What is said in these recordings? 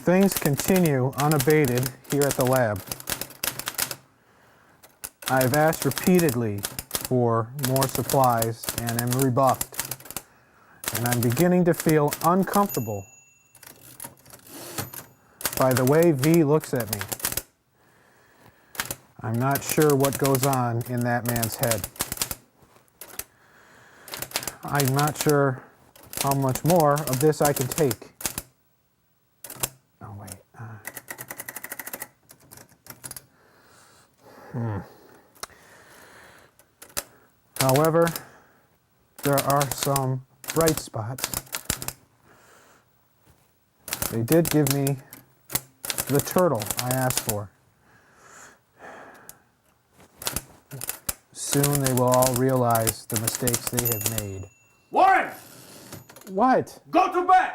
Things continue unabated here at the lab. I've asked repeatedly for more supplies and am rebuffed. And I'm beginning to feel uncomfortable by the way V looks at me. I'm not sure what goes on in that man's head. I'm not sure how much more of this I can take. Oh, wait. However, there are some bright spots. They did give me the turtle I asked for. Soon they will all realize the mistakes they have made. Warren! What? Go to bed!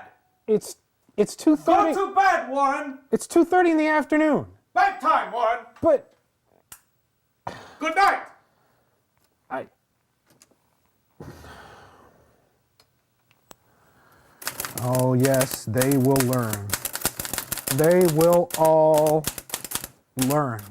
It's 2:30. Go to bed, Warren! It's 2:30 in the afternoon. Bedtime, Warren! But Good night! Oh yes, they will learn. They will all learn.